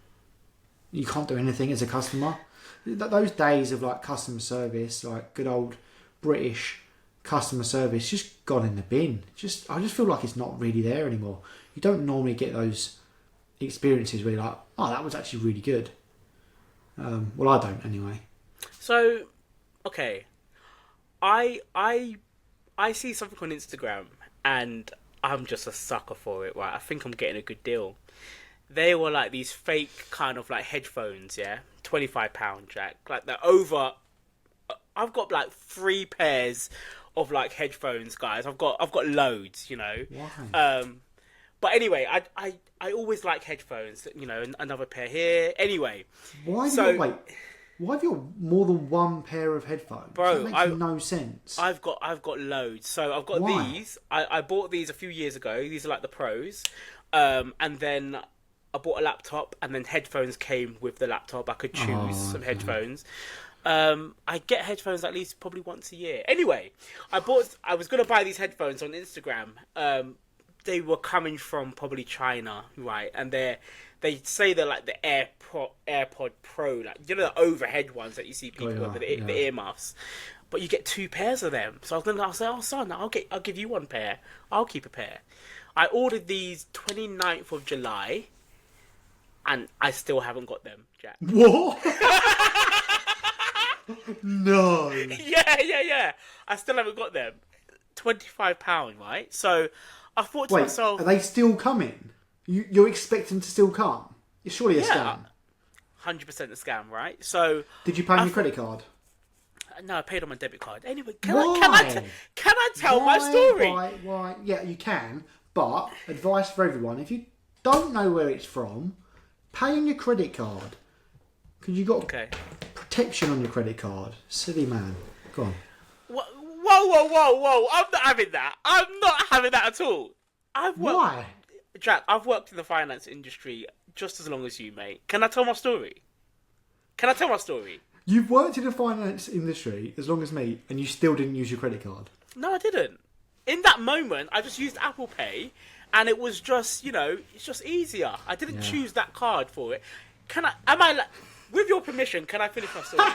You can't do anything as a customer. Those days of like customer service, like good old British customer service, just gone in the bin. I just feel like it's not really there anymore. You don't normally get those experiences where you're like, "Oh, that was actually really good." Well, I don't anyway. So, okay, I see something on Instagram and I'm just a sucker for it. Right, I think I'm getting a good deal. They were like these fake kind of like headphones, yeah, £25, Jack. Like they're over. I've got like 3 pairs of like headphones, guys. I've got loads, you know. Why? But anyway, I always like headphones. You know, another pair here. Anyway, why have you more than one pair of headphones? Bro, that makes no sense. I've got loads. So I've got these. I bought these a few years ago. These are like the pros. And then I bought a laptop, and then headphones came with the laptop. I could choose some headphones. I get headphones at least probably once a year. Anyway, I was going to buy these headphones on Instagram. They were coming from probably China, right? And they say they're like the AirPod Pro, like, you know, the overhead ones that you see people with the earmuffs. But you get 2 pairs of them. So I was like, "Oh son, I'll give you 1 pair. I'll keep a pair." I ordered these 29th of July, and I still haven't got them, Jack. What? No. Yeah. I still haven't got them. £25, right? So I thought to myself, are they still coming? You're expecting to still come? It's surely a scam. 100% a scam, right? So did you pay your credit card? No, I paid on my debit card. Anyway, can I tell my story? Why? Yeah, you can. But advice for everyone: if you don't know where it's from, pay on your credit card. Because you got protection on your credit card. Silly man. Go on. Whoa! I'm not having that. I'm not having that at all. Why? Jack, I've worked in the finance industry just as long as you, mate. Can I tell my story? Can I tell my story? You've worked in the finance industry as long as me, and you still didn't use your credit card. No, I didn't. In that moment, I just used Apple Pay, and it was just, it's just easier. I didn't choose that card for it. With your permission, can I finish my story?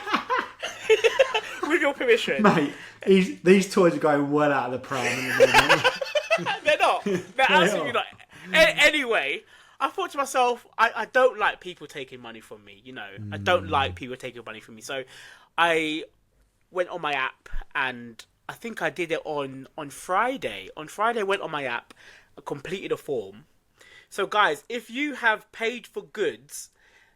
With your permission. Mate, these toys are going well out of the pram at the moment. They're not. They're absolutely not. Anyway, I thought to myself, I don't like people taking money from me, I don't like people taking money from me. So I went on my app, and I think I did it on Friday. On Friday, I went on my app, I completed a form. So guys, if you have paid for goods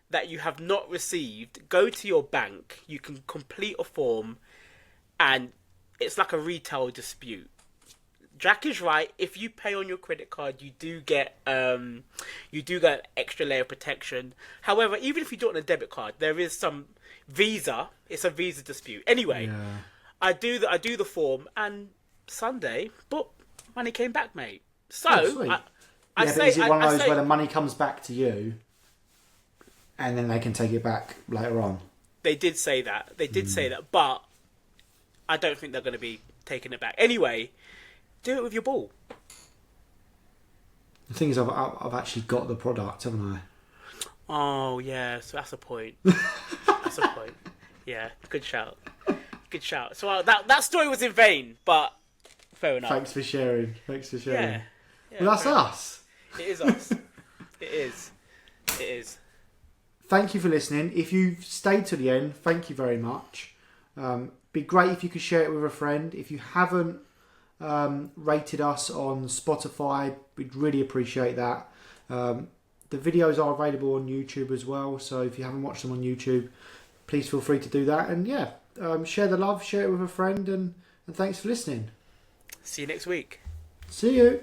that you have not received, go to your bank. You can complete a form, and it's like a retail dispute. Jack is right. If you pay on your credit card, you do get an extra layer of protection. However, even if you do it on a debit card, there is some Visa. It's a Visa dispute. Anyway, I do the form, and Sunday, but money came back, mate. So is it one of those where the money comes back to you, and then they can take it back later on? They did say that. But I don't think they're going to be taking it back. Anyway, do it with your ball. The thing is, I've actually got the product, haven't I? Oh, yeah. So that's a point. That's a point. Yeah, good shout. Good shout. So that story was in vain, but fair enough. Thanks for sharing. Yeah, well, that's us. It is us. It is. Thank you for listening. If you've stayed to the end, thank you very much. Be great if you could share it with a friend. If you haven't rated us on Spotify, we'd really appreciate that. The videos are available on YouTube as well, so if you haven't watched them on YouTube, please feel free to do that. And share the love, share it with a friend, and thanks for listening. See you next week. See you.